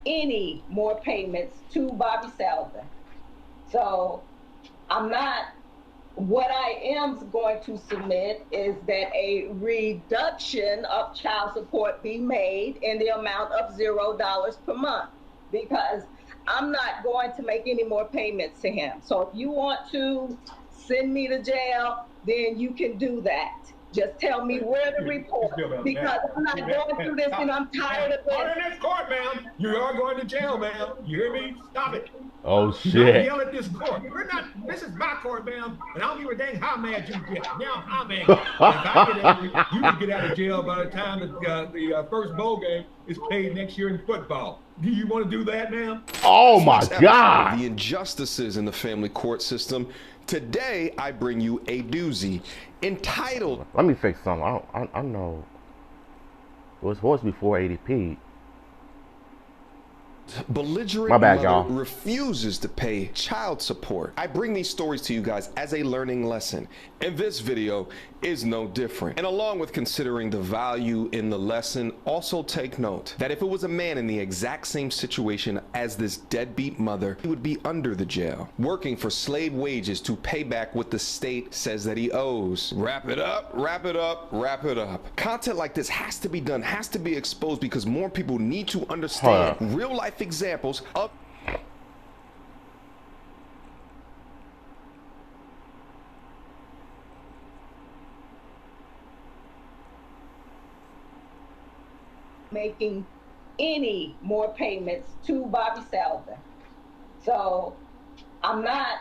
any more payments to Bobby Seldon. So I'm not, what I am going to submit is that a reduction of child support be made in the amount of $0 per month, because I'm not going to make any more payments to him. So if you want to send me to jail, then you can do that. Just tell me where to report, because I'm not going through this and I'm tired of Order this. in this court, ma'am. You are going to jail, ma'am. You hear me? Stop it. Oh Do not shit. yell at this court. We're not. This is my court, ma'am, and I don't give a dang how mad you get. Now I'm angry. If I get angry, you can get out of jail by the time the first bowl game is played next year in football. Do you want to do that, ma'am? Oh my God. The injustices in the family court system. Today, I bring you a doozy entitled. Let me fix something. I know. It was supposed to be 480p. Belligerent My bad, mother y'all. refuses to pay child support. I bring these stories to you guys as a learning lesson, and this video is no different. And along with considering the value in the lesson, also take note that if it was a man in the exact same situation as this deadbeat mother, he would be under the jail, working for slave wages to pay back what the state says that he owes. Wrap it up, wrap it up, wrap it up. Content like this has to be done, has to be exposed, because more people need to understand real life examples of making any more payments to Bobby Seldon. So I'm not,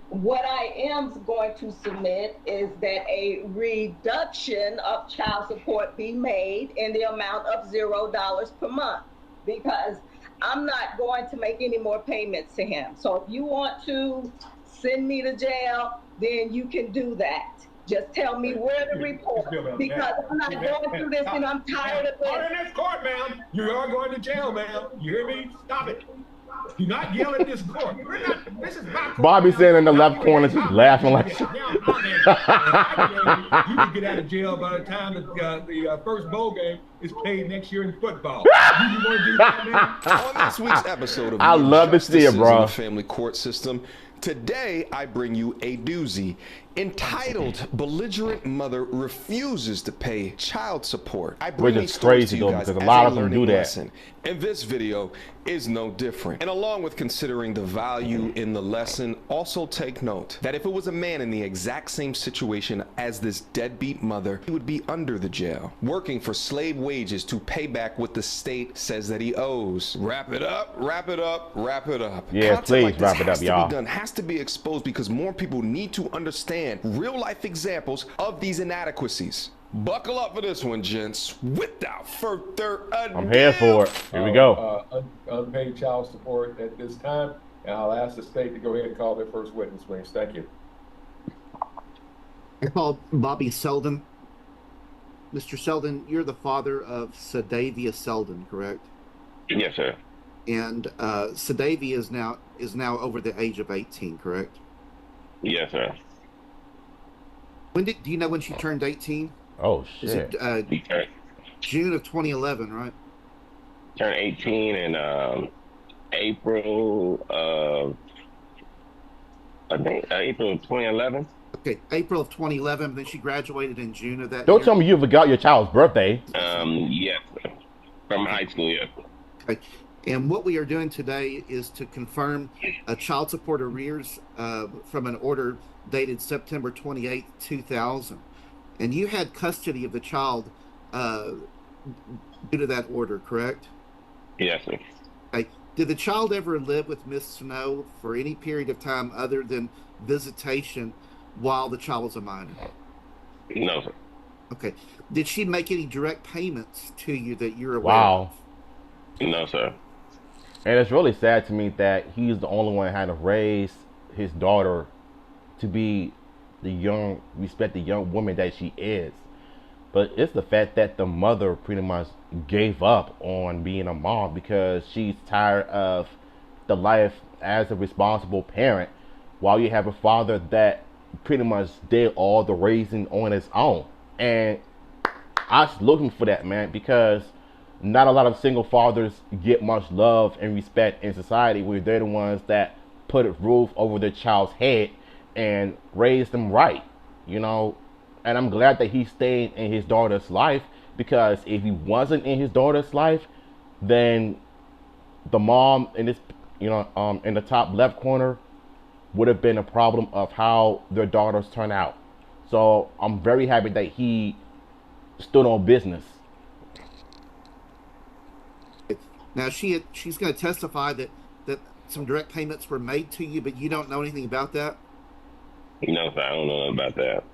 what I am going to submit is that a reduction of child support be made in the amount of $0 per month, because I'm not going to make any more payments to him. So if you want to send me to jail, then you can do that. Just tell me where to report, because I'm not going through this and I'm tired of Order this. in this court, ma'am. You are going to jail, ma'am. You hear me? Stop it. Do not yell at this court. We're not. This is my court. Bobby ma'am. sitting in the I left don't give a corner dang just how laughing mad like you get. Now I'm angry. If I get angry, you can get out of jail by the time the first bowl game is played next year in football. Do you want to do that, ma'am? On this week's episode of I The love to see it, Injustices bro. in the family court system, today I bring you a doozy entitled "Belligerent Mother Refuses to Pay Child Support." I bring Which these is stories crazy to you though, guys because a as lot of them learning do that. lesson, and this video is no different. And along with considering the value in the lesson, also take note that if it was a man in the exact same situation as this deadbeat mother, he would be under the jail, working for slave wages to pay back what the state says that he owes. Wrap it up, wrap it up, wrap it up. Yeah, Content please like this wrap it has up, to y'all. be done, has to be exposed, because more people need to understand real life examples of these inadequacies. Buckle up for this one, gents. Without further ado, I'm here for it. Here we go. Unpaid child support at this time, and I'll ask the state to go ahead and call their first witness, please. Thank you. I called Bobby Seldon. Mr. Seldon, you're the father of Sadavia Seldon, correct? Yes, sir. And Sadavia is now over the age of 18, correct? Yes, sir. Do you know when she turned 18? Oh Is shit. it He June of 2011, right? turned 18 in April of, I think, April of 2011. Okay, April of 2011. Then she graduated in June of that Don't year. tell me you forgot your child's birthday. Yes, sir. From high school, yes. Okay. And what we are doing today is to confirm a child support arrears from an order dated September 28, 2000. And you had custody of the child due to that order, correct? Yes, sir. Okay. Did the child ever live with Miss Snow for any period of time other than visitation while the child was a minor? No, sir. Okay. Did she make any direct payments to you that you're aware Wow. of? No, sir. And it's really sad to me that he's the only one that had to raise his daughter to be the young woman that she is. But it's the fact that the mother pretty much gave up on being a mom because she's tired of the life as a responsible parent, while you have a father that pretty much did all the raising on his own. And I was looking for that, man, because not a lot of single fathers get much love and respect in society, where they're the ones that put a roof over their child's head and raise them right, you know. And I'm glad that he stayed in his daughter's life, because if he wasn't in his daughter's life, then the mom in this, you know, in the top left corner would have been a problem of how their daughters turn out. So I'm very happy that he stood on business. Now she's going to testify that some direct payments were made to you, but you don't know anything about that. No, sir, I don't know about that.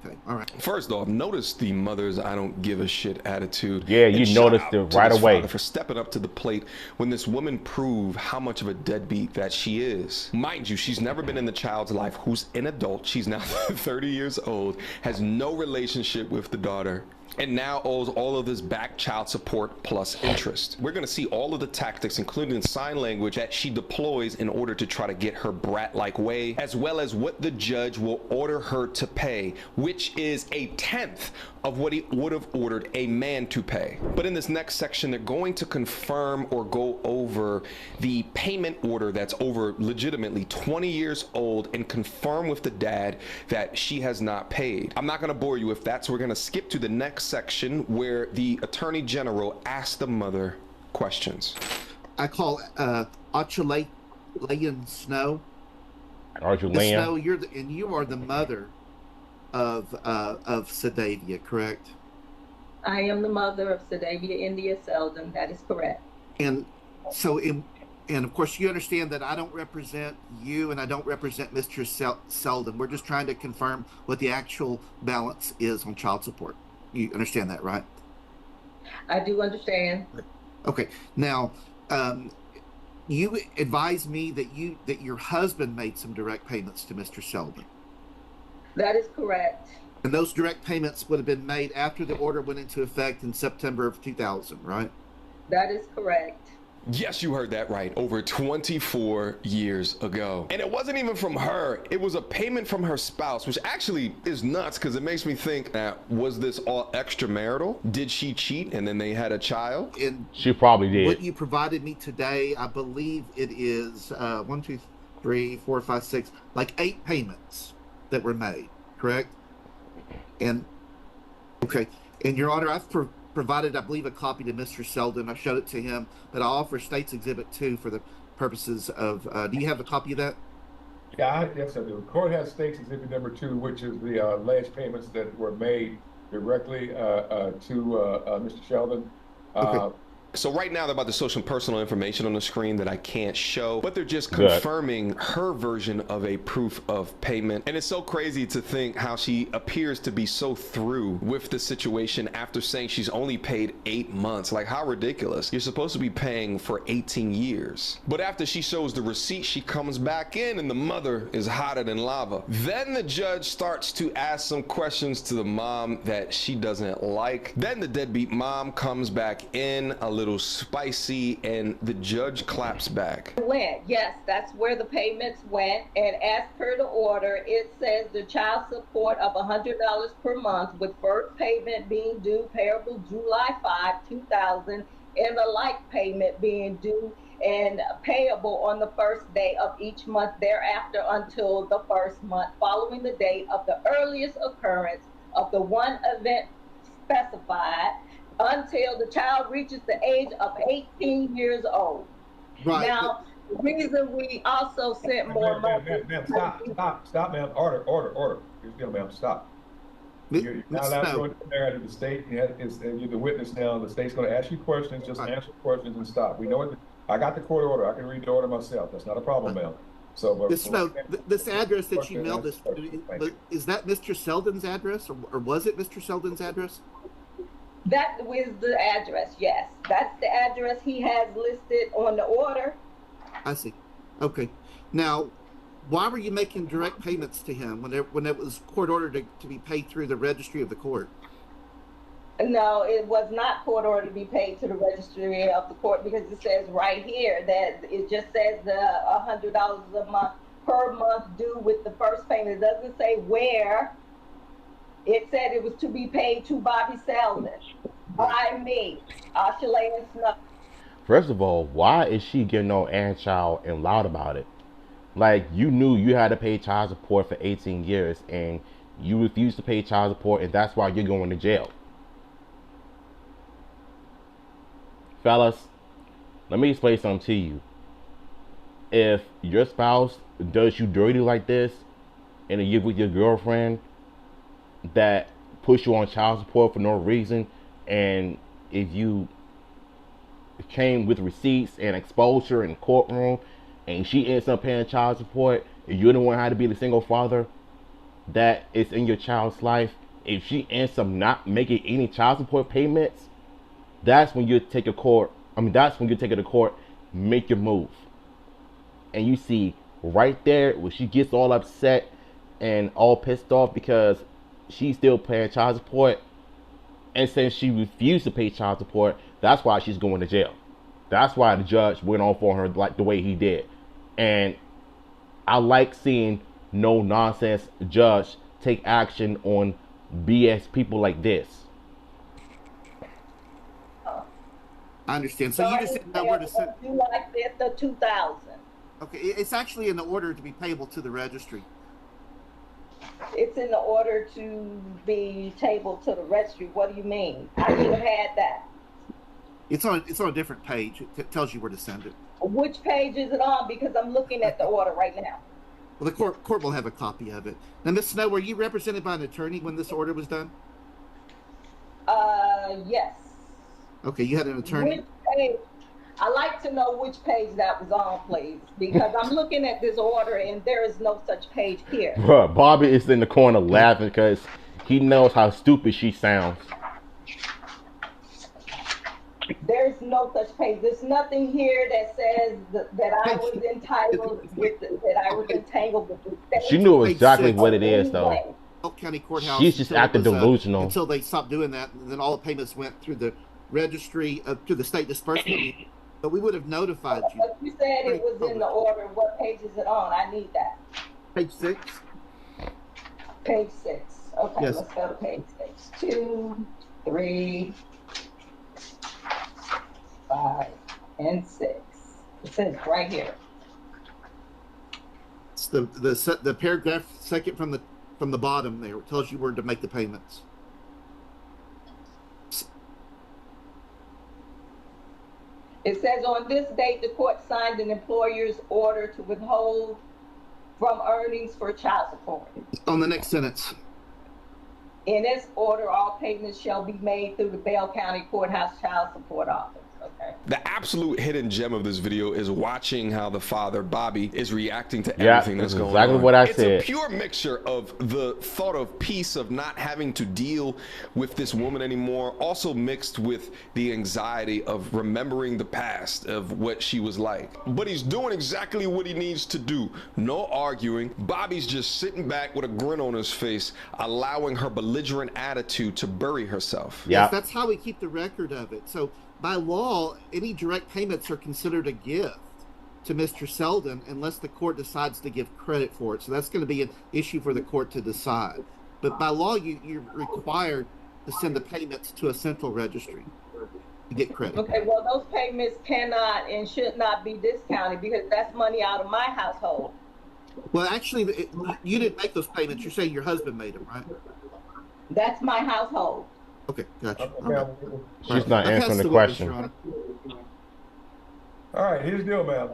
Okay, all right. First off, notice the mother's "I don't give a shit" attitude. Yeah, you And shout noticed out it to right this away. father for stepping up to the plate when this woman proved how much of a deadbeat that she is. Mind you, she's never been in the child's life, who's an adult. She's now 30 years old, has no relationship with the daughter, and now owes all of this back child support plus interest. We're going to see all of the tactics, including sign language, that she deploys in order to try to get her brat-like way, as well as what the judge will order her to pay, which is a tenth of what he would have ordered a man to pay. But in this next section, they're going to confirm or go over the payment order that's over legitimately 20 years old and confirm with the dad that she has not paid. I'm not going to bore you with that, so we're going to skip to the next section where the Attorney General asks the mother questions. I call Achalayan Snow. Arjulian. Snow, you are the mother of Sadavia, correct? I am the mother of Sadavia India Selden. That is correct. And so, and of course, you understand that I don't represent you and I don't represent Mr. Selden. We're just trying to confirm what the actual balance is on child support. You understand that, right? I do understand. Okay. Now, you advised me that your husband made some direct payments to Mr. Selden. That is correct. And those direct payments would have been made after the order went into effect in September of 2000, right? That is correct. Yes, you heard that right. Over 24 years ago. And it wasn't even from her. It was a payment from her spouse, which actually is nuts because it makes me think, was this all extramarital? Did she cheat and then they had a child? And She probably did. what you provided me today, I believe it is 1, 2, 3, 4, 5, 6, like 8 payments that were made, correct? And okay, and Your Honor, I've provided, I believe, a copy to Mr. Selden. I showed it to him, but I offer State's Exhibit 2 for the purposes of. Do you have a copy of that? Yeah, yes, I do. The court has State's Exhibit number 2, which is the alleged payments that were made directly to Mr. Sheldon. Okay. So right now they're about to show some personal information on the screen that I can't show, but they're just Good. confirming her version of a proof of payment. And it's so crazy to think how she appears to be so through with the situation after saying she's only paid 8 months. Like, how ridiculous. You're supposed to be paying for 18 years. But after she shows the receipt, she comes back in and the mother is hotter than lava. Then the judge starts to ask some questions to the mom that she doesn't like. Then the deadbeat mom comes back in a little spicy and the judge claps back. Yes, that's where the payments went. And as per the order, it says the child support of $100 per month, with first payment being due payable July 5, 2000, and the like payment being due and payable on the first day of each month thereafter until the first month following the date of the earliest occurrence of the one event specified, until the child reaches the age of 18 years old. Right. Now, the reason we also sent more money. Ma'am, stop, ma'am. Order. Ma'am, stop. You're not allowed to go in there to the state. You're the witness now. The state's going to ask you questions. Just answer questions and stop. We know it. I got the court order. I can read the order myself. That's not a problem, ma'am. So, but this address that you mailed us, is that Mr. Selden's address, or was it Mr. Selden's address? That was the address, yes. That's the address he has listed on the order. I see. Okay. Now, why were you making direct payments to him when it was court ordered to be paid through the registry of the court? No, it was not court ordered to be paid to the registry of the court, because it says right here that it just says the $100 a month per month due with the first payment. It doesn't say where. It said it was to be paid to Bobby Selden. By me, Ashaleigh Snow. First of all, why is she getting on Aaron Child and loud about it? Like, you knew you had to pay child support for 18 years and you refused to pay child support, and that's why you're going to jail. Fellas, let me explain something to you. If your spouse does you dirty like this and you're with your girlfriend that push you on child support for no reason, and if you came with receipts and exposure in the courtroom and she ends up paying child support and you're the one who had to be the single father that is in your child's life, if she ends up not making any child support payments, that's when you take a court. That's when you take it to court, make your move. And you see right there when she gets all upset and all pissed off because she's still paying child support, and since she refused to pay child support, that's why she's going to jail. That's why the judge went on for her like the way he did. And I like seeing no nonsense judge take action on BS people like this. I understand. So you just said that word to send. You like this, the 2,000. Okay, it's actually in the order to be payable to the registry. It's in the order to be tabled to the registry. What do you mean? I should have had that. It's on a different page. It tells you where to send it. Which page is it on? Because I'm looking at the order right now. Well, the court will have a copy of it. Now, Ms. Snow, were you represented by an attorney when this order was done? Yes. Okay, you had an attorney. Which page? I like to know which page that was on, please, because I'm looking at this order and there is no such page here. Bruh, Bobby is in the corner laughing because he knows how stupid she sounds. There's no such page. There's nothing here that says that I was entitled with that I was entangled with the state. She knew exactly what it is, though. Polk County Courthouse. She's just acting delusional. Until they stopped doing that, and then all the payments went through the registry to the state disbursement. But we would have notified you. But you said it was in the order. What page is it on? I need that. Page 6. Page 6. Okay, Yes. Let's go to page 6. 2, 3, 5, and 6. It says right here. It's the paragraph second from the bottom there. It tells you where to make the payments. It says on this date, the court signed an employer's order to withhold from earnings for child support. On the next sentence. In this order, all payments shall be made through the Bell County Courthouse Child Support Office. Okay. The absolute hidden gem of this video is watching how the father, Bobby, is reacting to everything that's going on. Exactly what I said. It's a pure mixture of the thought of peace of not having to deal with this woman anymore, also mixed with the anxiety of remembering the past of what she was like. But he's doing exactly what he needs to do. No arguing. Bobby's just sitting back with a grin on his face, allowing her belligerent attitude to bury herself. Yeah. Yes, that's how we keep the record of it. So by law, any direct payments are considered a gift to Mr. Selden unless the court decides to give credit for it. So that's going to be an issue for the court to decide. But by law, you're required to send the payments to a central registry to get credit. Okay, well, those payments cannot and should not be discounted because that's money out of my household. Well, actually, you didn't make those payments. You're saying your husband made them, right? That's my household. Okay, gotcha. She's not answering the question. All right, here's the deal, ma'am.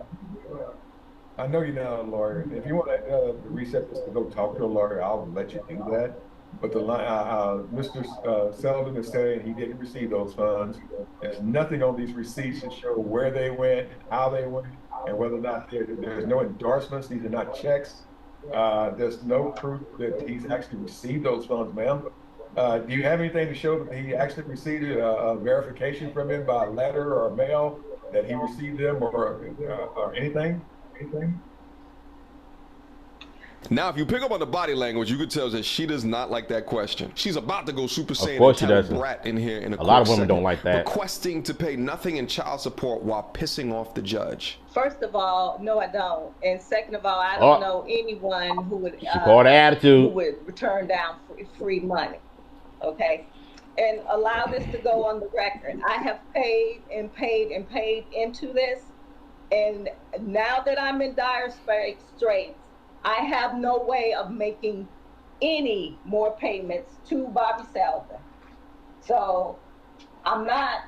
I know you're not a lawyer. If you want to reset this to go talk to a lawyer, I'll let you do that. But the Mr. Selden is saying he didn't receive those funds. There's nothing on these receipts to show where they went, how they went, and whether or not there's no endorsements. These are not checks. There's no proof that he's actually received those funds, ma'am. Do you have anything to show that he actually received a verification from him by letter or mail that he received them or anything? Now, if you pick up on the body language, you could tell that she does not like that question. She's about to go Super Saiyan. Of course she and doesn't. Brat in here in a lot of women don't like that. Requesting to pay nothing in child support while pissing off the judge. First of all, no, I don't. And second of all, I don't know anyone who would she called attitude. who would return down free money. Okay. and allow this to go on the record. I have paid and paid and paid into this. And now that I'm in dire straits, I have no way of making any more payments to Bobby Seldon. So I'm not,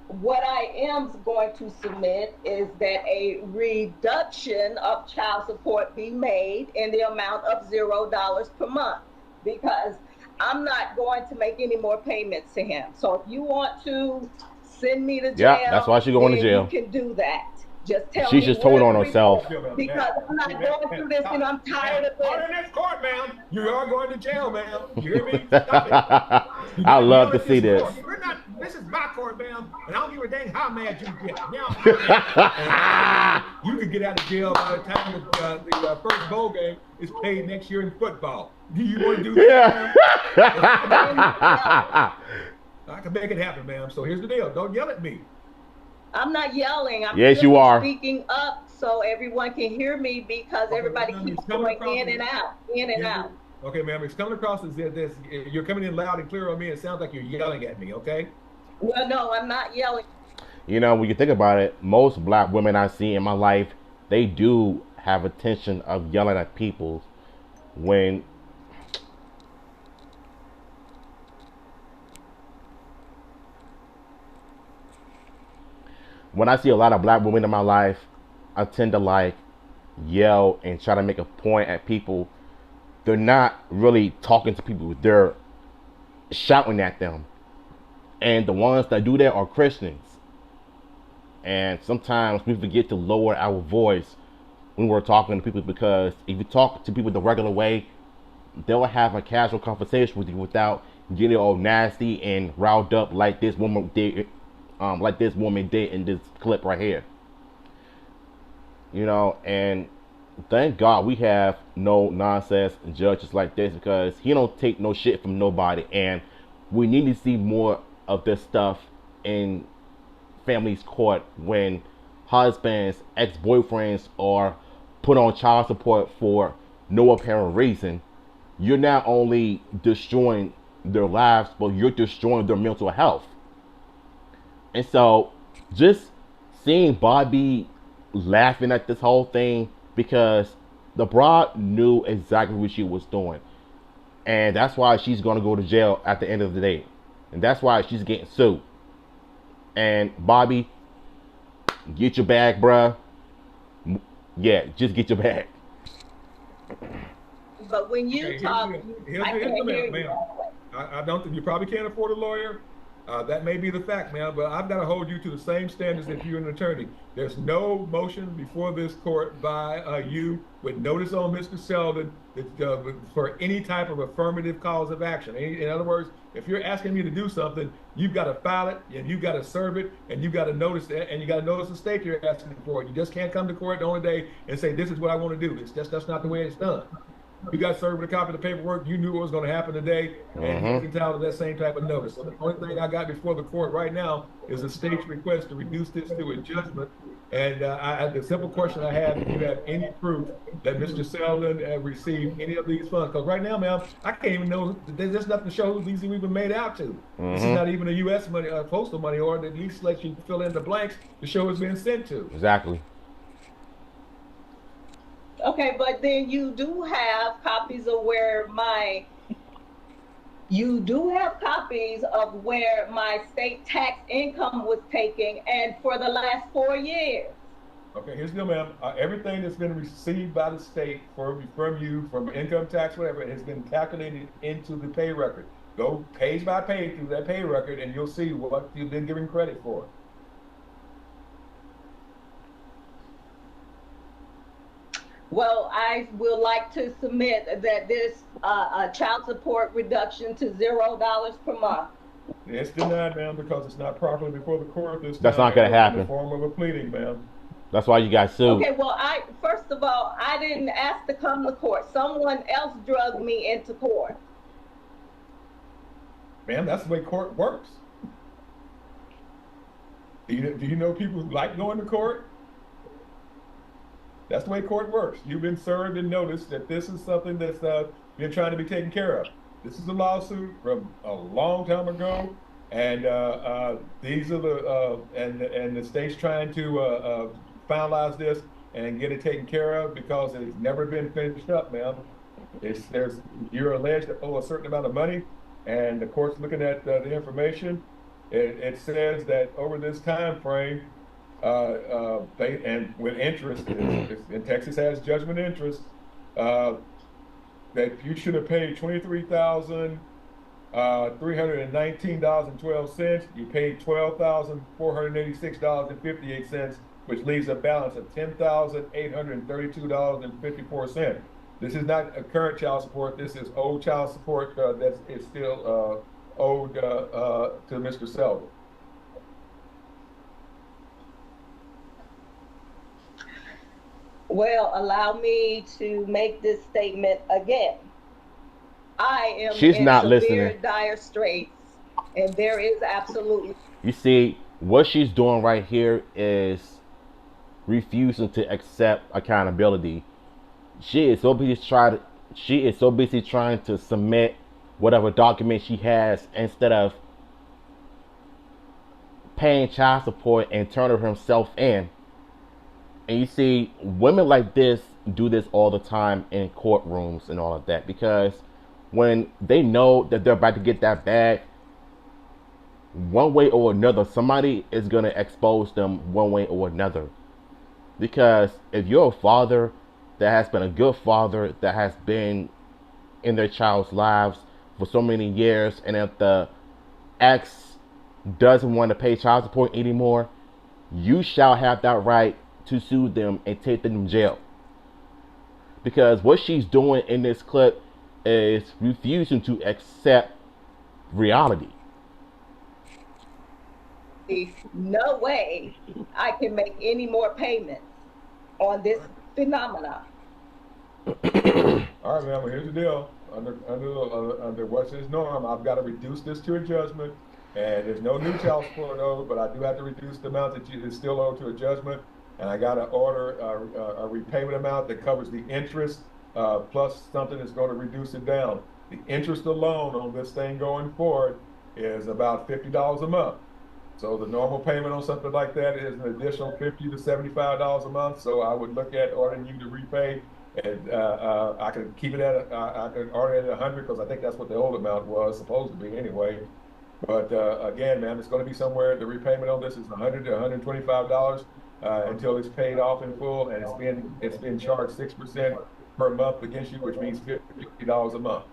what I am going to submit is that a reduction of child support be made in the amount of $0 per month, because I'm not going to make any more payments to him. So if you want to send me to jail, yeah, that's why she's going to jail. You can do that. Just tell She's me just told on herself. Because I'm not going through this and I'm tired of Part it. in this court, ma'am. You are going to jail, ma'am. You hear me? Stop it. I love to see this. We're not, this is my court, ma'am, and I don't give a dang how mad you get. Now, you could get out of jail by the time the first bowl game is played next year in football. Do you want to do that? Yeah. I can make it happen, ma'am. So here's the deal. Don't yell at me. I'm not yelling. I'm Yes, you are. speaking up so everyone can hear me, because everybody keeps going in and out, in and out. Okay, ma'am. It's coming across as this. You're coming in loud and clear on me. It sounds like you're yelling at me. Okay. Well, no, I'm not yelling. You know, when you think about it, most black women I see in my life, they do have intention of yelling at people when I see a lot of black women in my life, I tend to like yell and try to make a point at people. They're not really talking to people. They're shouting at them. And the ones that do that are Christians. And sometimes we forget to lower our voice when we're talking to people, because if you talk to people the regular way, they'll have a casual conversation with you without getting all nasty and riled up like this woman did. Like this woman did in this clip right here. You know, and thank God we have no nonsense judges like this, because he don't take no shit from nobody, and we need to see more of this stuff in families court when husbands, ex-boyfriends are put on child support for no apparent reason. You're not only destroying their lives, but you're destroying their mental health. And so just seeing Bobby laughing at this whole thing, because the broad knew exactly what she was doing. And that's why she's going to go to jail at the end of the day. And that's why she's getting sued. And Bobby, get your bag, bruh. Yeah, just get your bag. But when you talk, I can't hear you. I don't think you probably can't afford a lawyer. That may be the fact, man, but I've got to hold you to the same standards if you're an attorney. There's no motion before this court by you with notice on Mr. Seldon for any type of affirmative cause of action. In other words, if you're asking me to do something, you've got to file it, and you've got to serve it, and you've got to notice that, and you got to notice the state you're asking for. You just can't come to court the only day and say, this is what I want to do. That's not the way it's done. You got served with a copy of the paperwork. You knew what was going to happen today, and you can tell that same type of notice. So the only thing I got before the court right now is the state's request to reduce this to a judgment. And the simple question I have: do you have any proof that Mr. Seldon received any of these funds? Because right now, ma'am, I can't even know. There's nothing to show who these have even made out to. This is not even a U.S. money, postal money order that at least lets you fill in the blanks to show it's been sent to. Exactly. Okay, but then you do have copies of where my state tax income was taken, and for the last 4 years. Okay, here's the deal, ma'am. Everything that's been received by the state from you, from income tax, whatever, has been calculated into the pay record. Go page by page through that pay record, and you'll see what you've been given credit for. Well, I would like to submit that this child support reduction to $0 per month. It's denied, ma'am, because it's not properly before the court. That's not going to happen. In the form of a pleading, ma'am. That's why you got sued. Okay, well, first of all, I didn't ask to come to court. Someone else drugged me into court. Ma'am, that's the way court works. Do you know people who like going to court? That's the way court works. You've been served and noticed that this is something that's been trying to be taken care of. This is a lawsuit from a long time ago, and these are and the state's trying to finalize this and get it taken care of because it's never been finished up, ma'am. You're alleged to owe a certain amount of money, and the court's looking at the information. It says that over this time frame, and with interest, and Texas has judgment interest, that you should have paid $23,319.12. You paid $12,486.58, which leaves a balance of $10,832.54. This is not a current child support. This is old child support that is still owed to Mr. Selva. Well, allow me to make this statement again. I am She's in not severe, listening. dire straits, and there is absolutely. You see, what she's doing right here is refusing to accept accountability. She is so busy trying to submit whatever document she has instead of paying child support and turning herself in. And you see, women like this do this all the time in courtrooms and all of that, because when they know that they're about to get that bag, one way or another, somebody is going to expose them one way or another. Because if you're a father that has been a good father, that has been in their child's lives for so many years, and if the ex doesn't want to pay child support anymore, you shall have that right to sue them and take them to jail. Because what she's doing in this clip is refusing to accept reality. No way I can make any more payments on this phenomenon. All right, ma'am. Well, here's the deal. Under what's his norm, I've got to reduce this to a judgment, and there's no new child support owed, but I do have to reduce the amount that is still owed to a judgment, and I got to order a repayment amount that covers the interest plus something that's going to reduce it down. The interest alone on this thing going forward is about $50 a month. So the normal payment on something like that is an additional $50 to $75 a month. So I would look at ordering you to repay, and I can keep it at I can order it at 100 because I think that's what the old amount was supposed to be anyway. But again, ma'am, it's going to be somewhere. The repayment on this is $100 to $125 until it's paid off in full, and it's been charged 6% per month against you, which means $50 a month.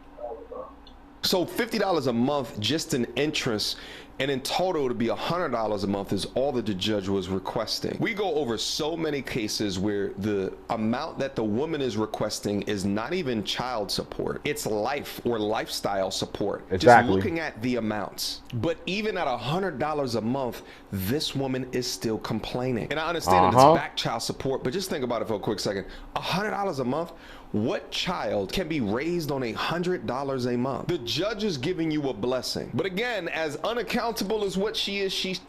So $50 a month just in interest, and in total to be $100 a month is all that the judge was requesting. We go over so many cases where the amount that the woman is requesting is not even child support. It's life or lifestyle support. Exactly. Just looking at the amounts. But even at $100 a month, this woman is still complaining. And I understand that it's back child support, but just think about it for a quick second. $100 a month? What child can be raised on $100 a month? The judge is giving you a blessing. But again, as unaccountable as what she is,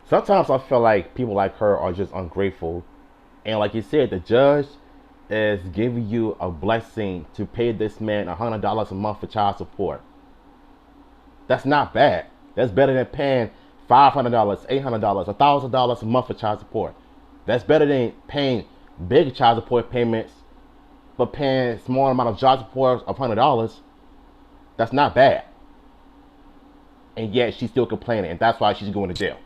sometimes I feel like people like her are just ungrateful. And like you said, the judge is giving you a blessing to pay this man $100 a month for child support. That's not bad. That's better than paying $500, $800, $1,000 a month for child support. That's better than paying big child support payments, but paying a small amount of child support of $100. That's not bad. And yet she's still complaining, and that's why she's going to jail.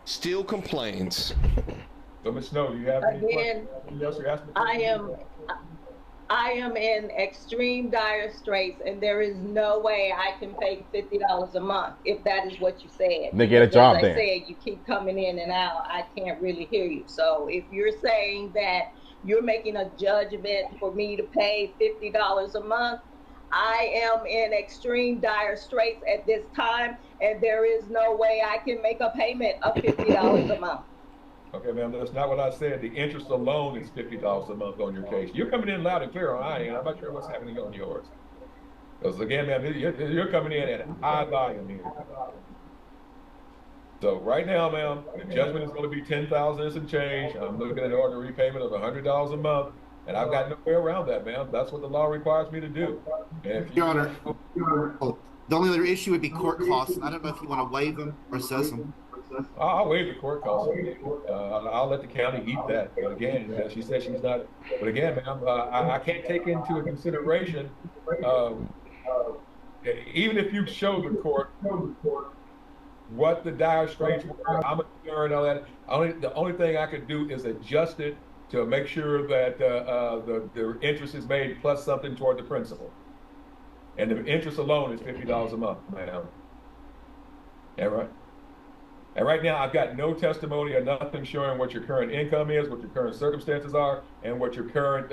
Still complains. So, Ms. Snow, do you have any Again, questions? I am in extreme dire straits, and there is no way I can pay $50 a month if that is what you said. Then get a job As then. I said, you keep coming in and out. I can't really hear you. So if you're saying that you're making a judgment for me to pay $50 a month, I am in extreme dire straits at this time, and there is no way I can make a payment of $50 a month. Okay, ma'am, that's not what I said. The interest alone is $50 a month on your case. You're coming in loud and clear on mine, and I'm not sure what's happening on yours. Because again, ma'am, you're coming in at high volume here. So right now, ma'am, the judgment is going to be $10,000 and some change. I'm looking at an order repayment of $100 a month. And I've got no way around that, ma'am. That's what the law requires me to do. And if Your Honor, the only other issue would be court costs. I don't know if you want to waive them or assess them. I'll waive the court costs. I'll let the county eat that. But again, she says she's not. But again, ma'am, I can't take into consideration, even if you show the court what the dire straits were, I'm concerned, all that. The only thing I could do is adjust it to make sure that the interest is made plus something toward the principal. And the interest alone is $50 a month, ma'am. All right. And right now, I've got no testimony or nothing showing what your current income is, what your current circumstances are, and what your current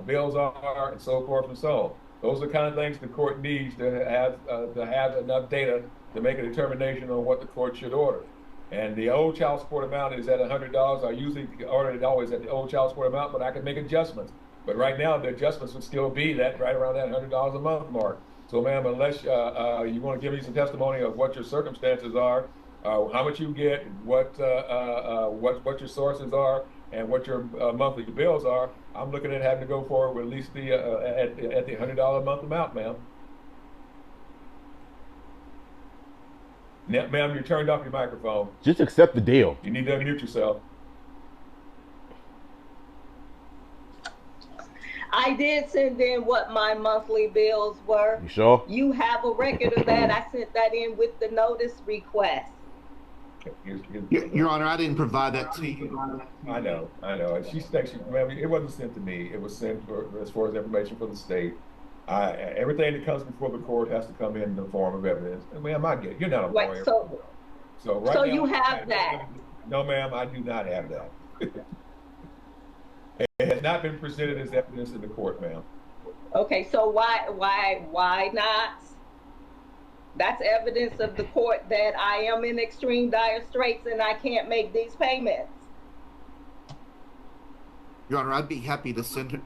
bills are, and so forth and so on. Those are the kind of things the court needs to have enough data to make a determination on what the court should order. And the old child support amount is at $100. I usually order it always at the old child support amount, but I can make adjustments. But right now, the adjustments would still be that right around that $100 a month mark. So, ma'am, unless you want to give me some testimony of what your circumstances are, how much you get, what your sources are, and what your monthly bills are, I'm looking at having to go forward with at least the at the $100 a month amount, ma'am. Now, ma'am, you turned off your microphone. Just accept the deal. You need to unmute yourself. I did send in what my monthly bills were. You sure? You have a record of that. I sent that in with the notice request. Your Honor, I didn't provide that to you. I know. She thinks, ma'am, it wasn't sent to me. It was sent as far as information for the state. Everything that comes before the court has to come in the form of evidence. I mean, you're not a lawyer. So right now, you have that? No, ma'am, I do not have that. It has not been presented as evidence in the court, ma'am. Okay, so why not? That's evidence of the court that I am in extreme dire straits and I can't make these payments. Your Honor, I'd be happy to send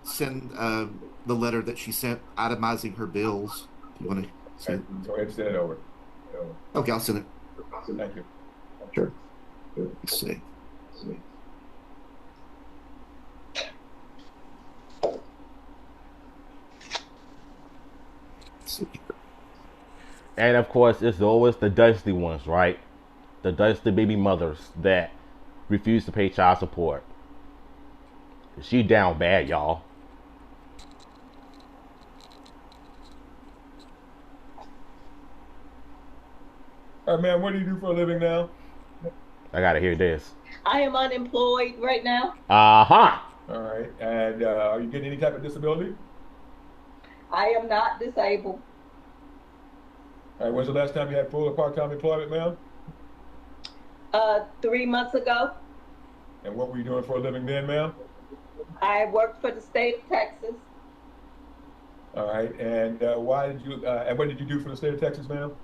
the letter that she sent itemizing her bills. If you want to send Go ahead and send it over. Okay, I'll send it. Thank you. Sure. Let's see. And of course, it's always the dusty ones, right? The dusty baby mothers that refuse to pay child support. She down bad, y'all. All right, ma'am, what do you do for a living now? I gotta hear this. I am unemployed right now. Uh-huh. All right, and are you getting any type of disability? I am not disabled. All right, when's the last time you had full or part-time employment, ma'am? 3 months ago. And what were you doing for a living then, ma'am? I worked for the state of Texas. All right, and what did you do for the state of Texas, ma'am?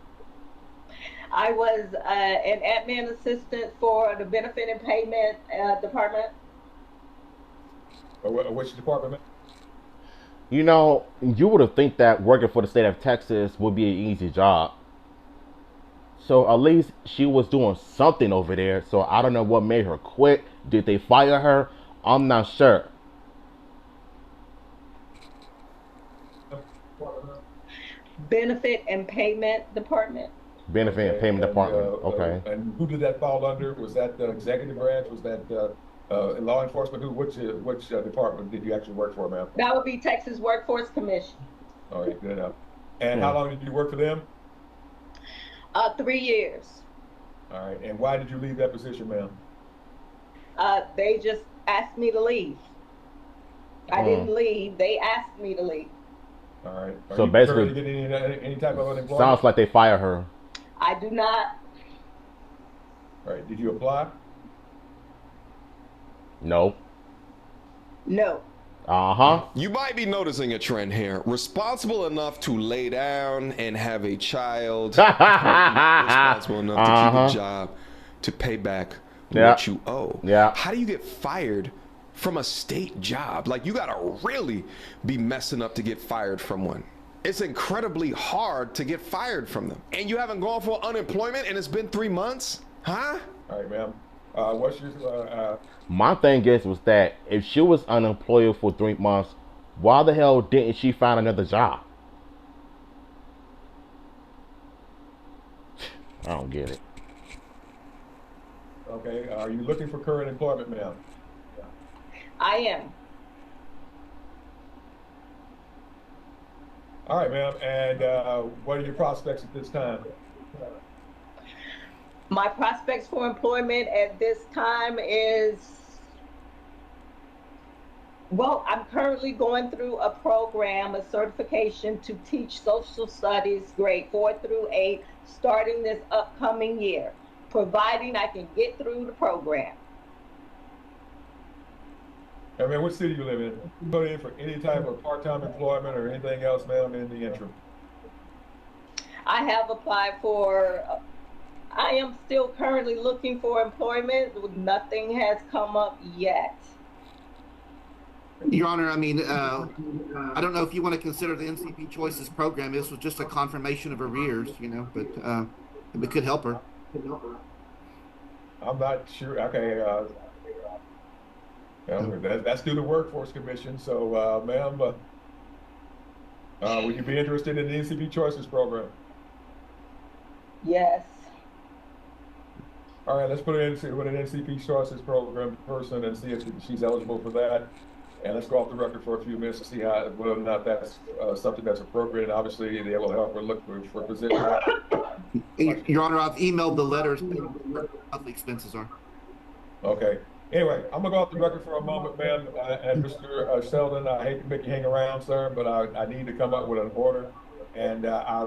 I was an admin assistant for the benefit and payment department. Which department, ma'am? You know, you would have think that working for the state of Texas would be an easy job. So at least she was doing something over there. So I don't know what made her quit. Did they fire her? I'm not sure. Benefit and payment department. Benefit and payment department. Okay. And who did that fall under? Was that the executive branch? Was that law enforcement? Which department did you actually work for, ma'am? That would be Texas Workforce Commission. All right, good enough. And how long did you work for them? 3 years. All right, and why did you leave that position, ma'am? They just asked me to leave. I didn't leave. They asked me to leave. All right. So basically, getting any type of unemployment? Sounds like they fire her. I do not. All right. Did you apply? No. No. Uh-huh. You might be noticing a trend here. Responsible enough to lay down and have a child. Responsible enough to keep a job, to pay back what you owe. Yeah. How do you get fired from a state job? Like, you gotta really be messing up to get fired from one. It's incredibly hard to get fired from them. And you haven't gone for unemployment and it's been 3 months? Huh? All right, ma'am. What's your My thing is was that if she was unemployed for 3 months, why the hell didn't she find another job? I don't get it. okay? Are you looking for current employment, ma'am? I am. All right, ma'am. And what are your prospects at this time? My prospects for employment at this time is, well, I'm currently going through a program, a certification to teach social studies grade 4 through 8, starting this upcoming year, providing I can get through the program. I mean, what city you live in? You put in for any type of part-time employment or anything else, ma'am, in the interim? I have applied for, I am still currently looking for employment. Nothing has come up yet. Your Honor, I mean, I don't know if you want to consider the NCP Choices program. This was just a confirmation of arrears, you know, but it could help her. I'm not sure. Okay, that's through the Workforce Commission. So, ma'am, would you be interested in the NCP Choices program? Yes. All right, let's put her in with an NCP Choices program person and see if she's eligible for that. And let's go off the record for a few minutes to see whether or not that's something that's appropriate. And obviously, they will help her look for positions. Your Honor, I've emailed the letters what the expenses are. Okay. Anyway, I'm gonna go off the record for a moment, ma'am. And Mr. Sheldon, I hate to make you hang around, sir, but I need to come up with an order. And I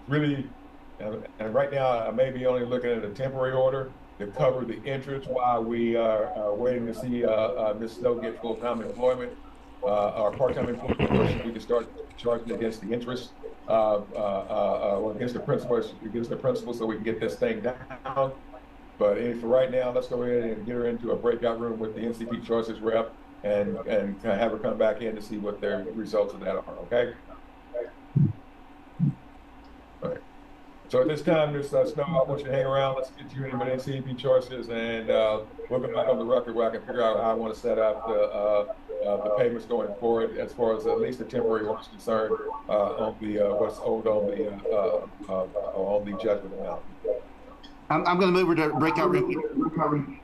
really, and right now I may be only looking at a temporary order to cover the interest while we are waiting to see Ms. Snow get full-time employment or part-time employment. We can start charging against the interest, or against the principal, so we can get this thing down. But for right now, let's go ahead and get her into a breakout room with the NCP Choices rep and have her come back in to see what their results of that are, okay? All right. So at this time, Ms. Snow, I want you to hang around. Let's get you into NCP Choices, and we'll get back on the record where I can figure out how I want to set up the payments going forward, as far as at least the temporary order is concerned, on the what's owed on the judgment amount. I'm going to move her to breakout room.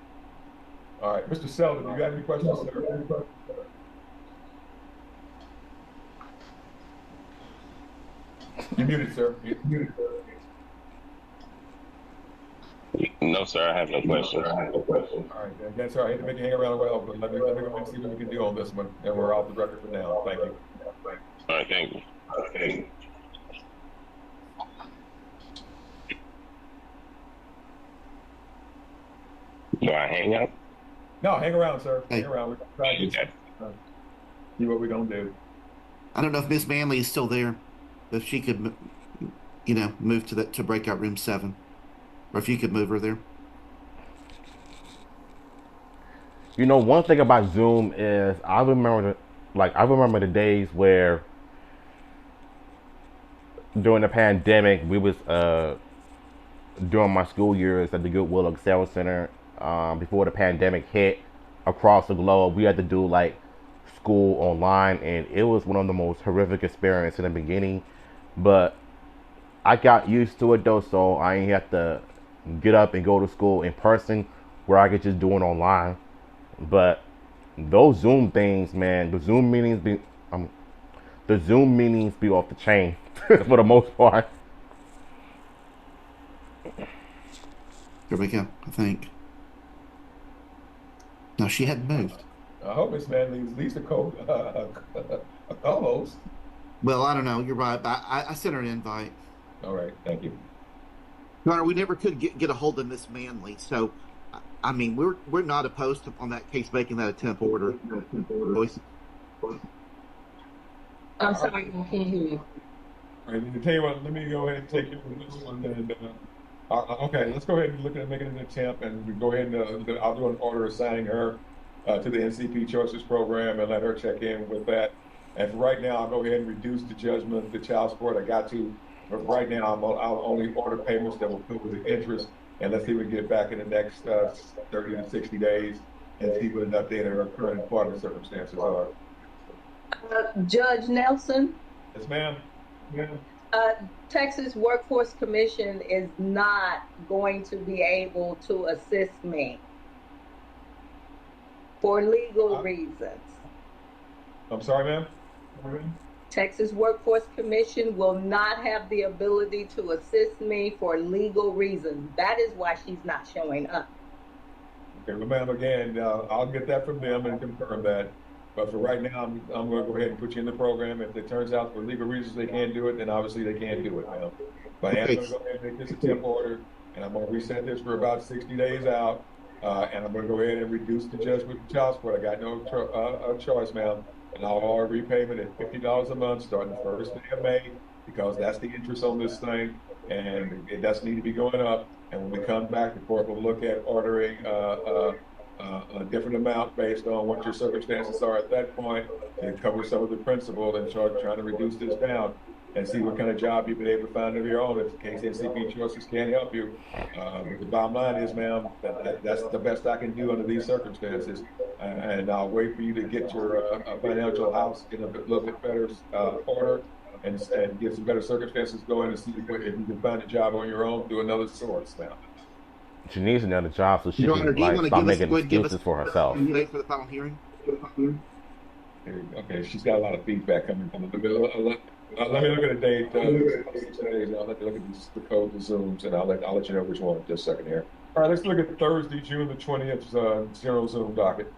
All right, Mr. Selden, you got any questions, sir? You're muted, sir. You're muted. No, sir, I have no questions. All right, again, sir, I hate to make you hang around a while, but let me go and see what we can do on this one, and we're off the record for now. Thank you. All right, thank you. Okay. Do I hang up? No, hang around, sir. Hey. Hang around. We're trying to see what we're gonna do. I don't know if Miss Manley is still there, if she could, you know, move to breakout room 7, or if you could move her there. You know, one thing about Zoom is I remember the days where during the pandemic we was during my school years at the Goodwill Excel Center, before the pandemic hit across the globe, we had to do like school online, and it was one of the most horrific experiences in the beginning, but I got used to it though, so I ain't have to get up and go to school in person where I could just do it online. But those Zoom things, man, the Zoom meetings be off the chain for the most part. There we go, I think. No, she hadn't moved. I hope Miss Manley is at least a co-host. Well, I don't know. You're right. I sent her an invite. All right, thank you. Your Honor, we never could get a hold of Miss Manley, so I mean we're not opposed to, on that case, making that a temp order. Voice. I'm sorry, I can't hear you. All right, to tell you what, let me go ahead and take you from this one. And, okay, let's go ahead and look at making an attempt, and we go ahead and I'll do an order assigning her to the NCP Choices program and let her check in with that. And for right now, I'll go ahead and reduce the judgment, the child support. I got to, but right now I'll only order payments that will cover the interest and let's see if we get back in the next 30 to 60 days and see what an update of our current employment circumstances are. Judge Nelson, Yes, ma'am. Texas Workforce Commission is not going to be able to assist me for legal reasons. I'm sorry, ma'am. Texas Workforce Commission will not have the ability to assist me for legal reasons. That is why she's not showing up. Okay, well, ma'am, again, I'll get that from them and confirm that. But for right now, I'm going to go ahead and put you in the program. If it turns out for legal reasons they can't do it, then obviously they can't do it, ma'am. But I am going to go ahead and make this a temp order, and I'm going to reset this for about 60 days out. And I'm going to go ahead and reduce the judgment for child support. I got no choice, ma'am. And I'll order repayment at $50 a month starting the first day of May, because that's the interest on this thing, and it doesn't need to be going up. And when we come back, the court will look at ordering a different amount based on what your circumstances are at that point, and cover some of the principal and start trying to reduce this down and see what kind of job you've been able to find of your own if KCNCP choices can't help you. But the bottom line is, ma'am, that's the best I can do under these circumstances. And I'll wait for you to get your financial house in a little bit better order and get some better circumstances going and see if you can find a job on your own through another source now. She needs another job so she Your can Honor, do you want to stop give us, making go ahead and give us excuses for herself. date for the final hearing? Okay, she's got a lot of feedback coming from the middle. Let me look at the date. 6 days. I'll let you look at the code, the Zooms, and I'll let you know which one in just a second here. All right, let's look at Thursday, June the 20th, general Zoom docket.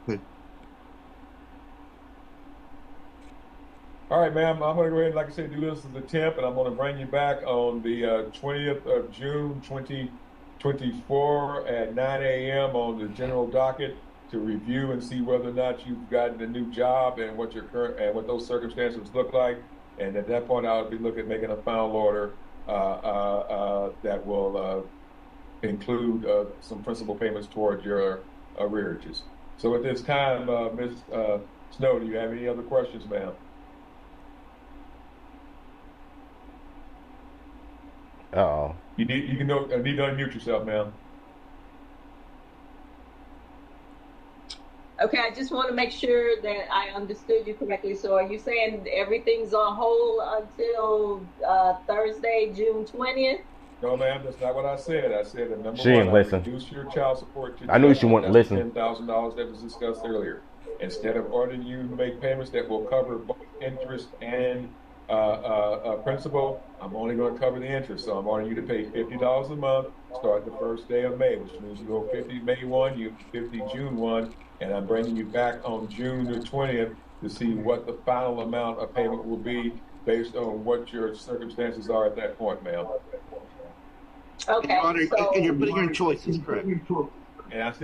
Good. All right, ma'am, I'm going to go ahead and, like I said, do this as a temp, and I'm going to bring you back on the 20th of June, 2024 at 9 a.m. on the general docket to review and see whether or not you've gotten a new job and what your current and what those circumstances look like. And at that point, I'll be looking at making a final order that will include some principal payments toward your arrearages. So at this time, Ms. Snow, do you have any other questions, ma'am? Uh-oh. You need to unmute yourself, ma'am. Okay, I just want to make sure that I understood you correctly. So are you saying everything's on hold until Thursday, June 20th? No, ma'am, that's not what I said. I said that number She didn't one, listen. reduce your child support to I knew she wouldn't listen. $10,000 that was discussed earlier. Instead of ordering you to make payments that will cover both interest and principal, I'm only going to cover the interest. So I'm ordering you to pay $50 a month, start the first day of May, which means you go 50 May 1, you 50 June 1, and I'm bringing you back on June the 20th to see what the final amount of payment will be based on what your circumstances are at that point, ma'am. Okay, Your Honor, so and you're putting your choices, correct? And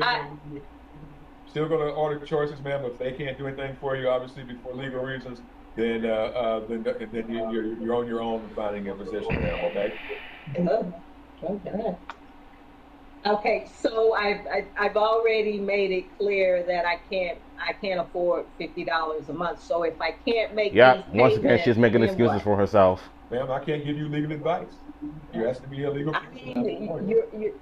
I'm still going to order choices, ma'am. If they can't do anything for you, obviously, for legal reasons, then you're on your own finding a position, ma'am. Okay. Okay. Okay, so I've already made it clear that I can't afford $50 a month. So if I can't make Yeah, these once again, payments, she's making then excuses what? for herself. Ma'am, I can't give you legal advice. You asked me a legal. I mean,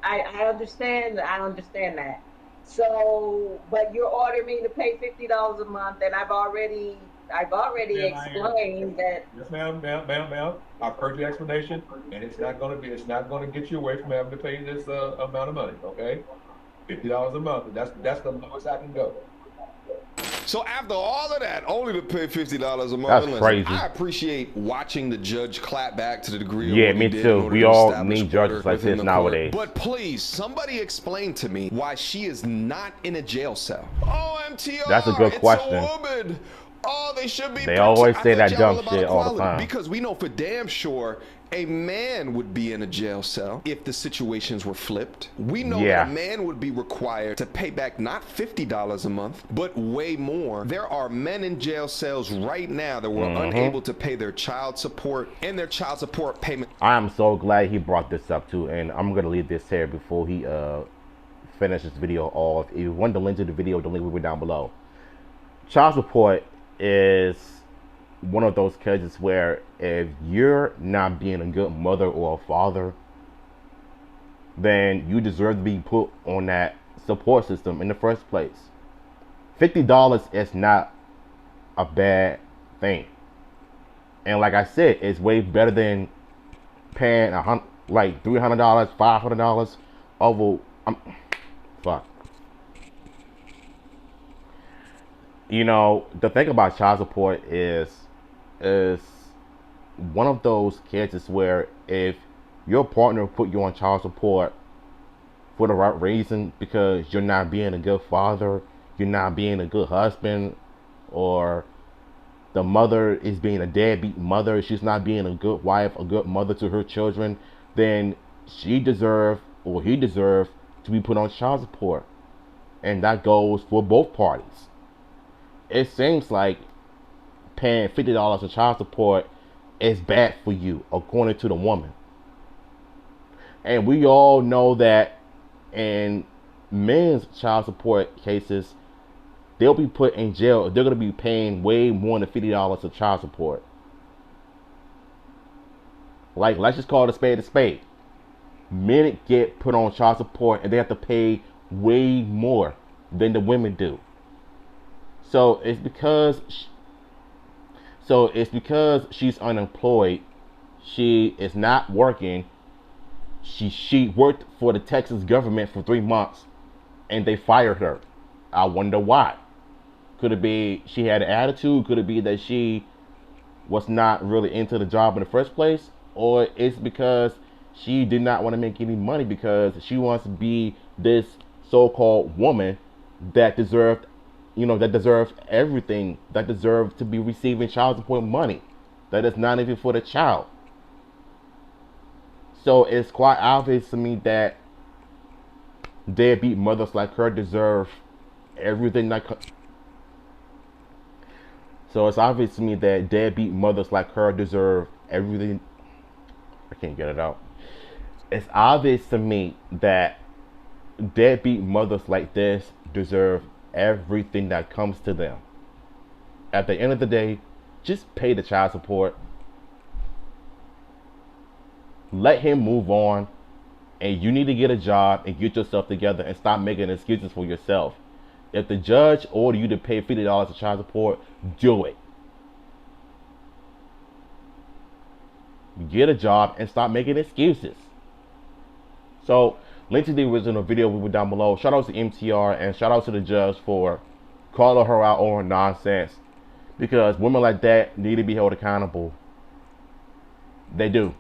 I understand that. So, but you're ordering me to pay $50 a month, and I've already explained that. Yes, ma'am. I've heard your explanation, and it's not going to get you away from having to pay this amount of money. Okay, $50 a month. That's the lowest I can go. So after all of that, only to pay $50 a month. That's Listen, crazy. I appreciate watching the judge clap back to the degree of Yeah, what he me did too. in order We to all establish need judges order like within this the court. nowadays. But please, somebody explain to me why she is not in a jail cell. Oh, MTR, That's a good question. It's a woman. Oh, they should be. They always I say thought that y'all dumb all about shit all the equality, time. because we know for damn sure a man would be in a jail cell if the situations were flipped. We know that a man would be required to pay back not $50 a month, but way more. There are men in jail cells right now that were unable to pay their child support and their child support payment. I am so glad he brought this up too, and I'm gonna leave this here before he finishes this video off. If you want the link to the video, the link will be down below. Child support is one of those cases where if you're not being a good mother or a father, then you deserve to be put on that support system in the first place. $50 is not a bad thing. And like I said, it's way better than paying like $300, $500 over. Fuck. You know, the thing about child support is one of those cases where if your partner put you on child support for the right reason, because you're not being a good father, you're not being a good husband, or the mother is being a deadbeat mother, she's not being a good wife, a good mother to her children, then she deserves, or he deserves, to be put on child support. And that goes for both parties. It seems like paying $50 of child support is bad for you, according to the woman. And we all know that in men's child support cases, they'll be put in jail. They're going to be paying way more than $50 of child support. Like, let's just call it a spade a spade. Men get put on child support and they have to pay way more than the women do. So it's because she's unemployed. She is not working. She worked for the Texas government for 3 months and they fired her. I wonder why. Could it be she had an attitude? Could it be that she was not really into the job in the first place? Or it's because she did not want to make any money because she wants to be this so-called woman that deserved, that deserves everything, that deserved to be receiving child support money that is not even for the child. So it's quite obvious to me that deadbeat mothers like her deserve everything So it's obvious to me that deadbeat mothers like her deserve everything. I can't get it out. It's obvious to me that deadbeat mothers like this deserve everything that comes to them. At the end of the day, just pay the child support. Let him move on. And you need to get a job and get yourself together and stop making excuses for yourself. If the judge ordered you to pay $50 of child support, do it. Get a job and stop making excuses. So, link to the original video will be down below. Shout out to MTR and shout out to the judge for calling her out on her nonsense. Because women like that need to be held accountable. They do.